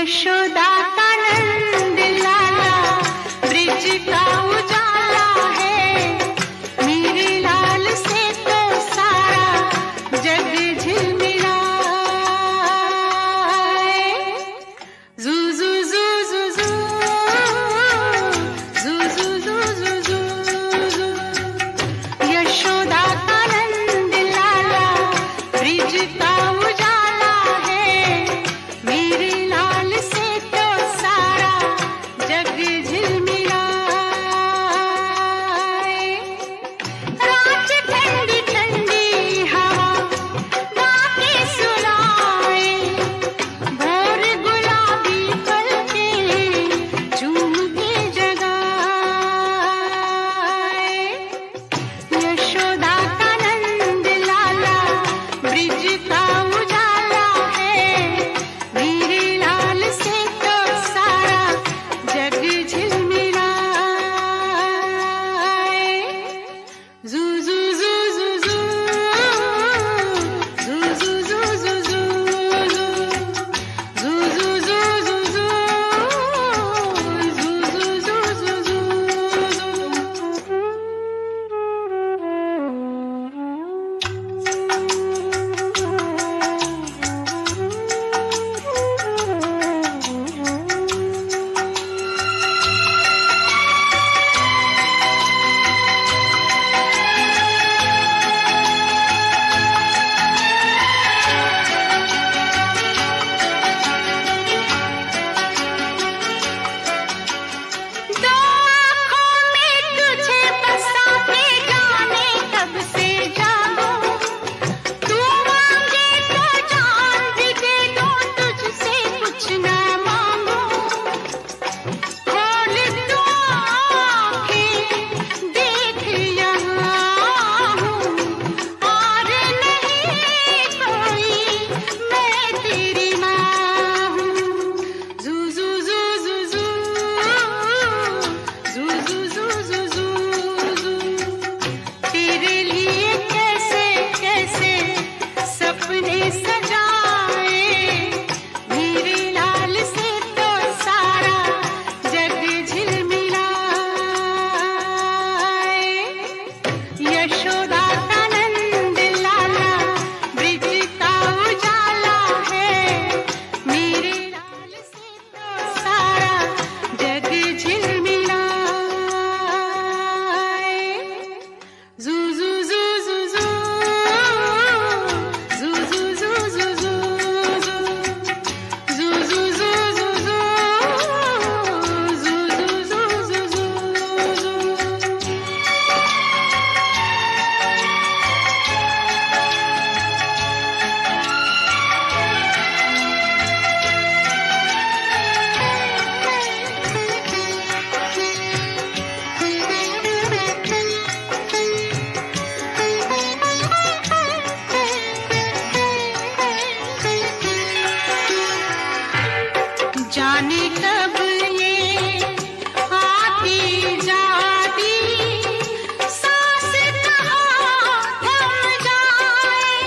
यशोदा का नंद लाला ब्रिज का उजाला है, मेरे लाल से तो सारा जग झिलमिलाए। जू जू जू जू जू जू जू जू जू जू, यशोदा का नंद लाला ब्रिज का उजाला है, मेरे लाल से तो सारा जग झिलमिलाए। रात ठंडी ठंडी हवा गाके सुनाए, भोर गुलाबी पलके झूम के जगाए। यशोदा का नंद लाला ब्रिज का उजाला है, मेरे लाल से तो सारा जग झिलमिलाए। जू जू जू जू जू जू जू जू जू जू जू जू जू जू जू जू जू। दो आँखों में तुझे बसा के जाने कब से जाऊं, तू मांगे तो जान भी दे दूं, तुझसे कुछ ना मांगूं। खोल तू आँखें देख यहाँ हूँ, और नहीं कोई मैं तेरी माँ हूँ। जू जू जू जू जू जू जू जू जू जू जू, तेरे लिए कैसे कैसे सपने सजाए, मेरे लाल से तो सारा जग झिलमिलाए। यशोदा का नंद लाला ब्रिज का उजाला है, मेरे लाल से तो सारा जग झिलमिलाए। जू जू जू जू जू जू जू जू जू जू जू जू जू जू जू जू जू जू जू। जाने कब ये आती जाती सांस कहाँ थम जाए,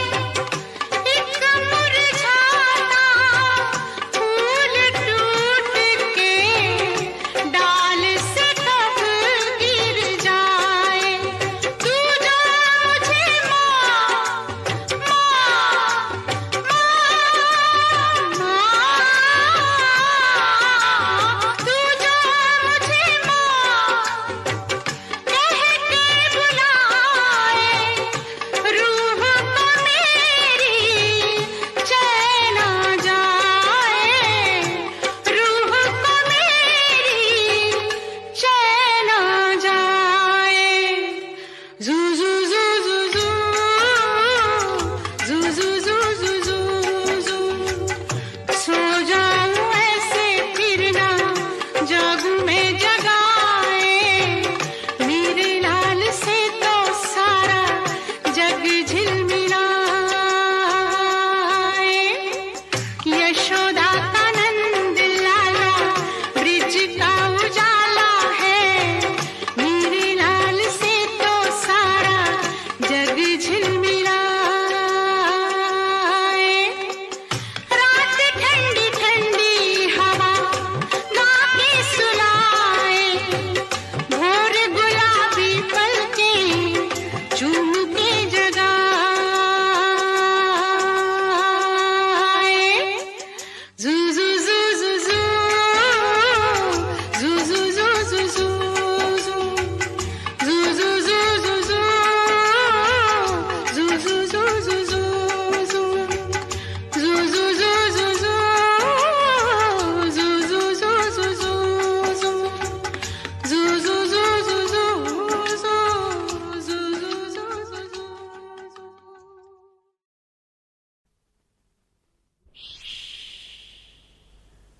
एक मुरझाता फूल टूट के डाल से कब गिर जाए। तू जो मुझे माँ माँ माँ माँ,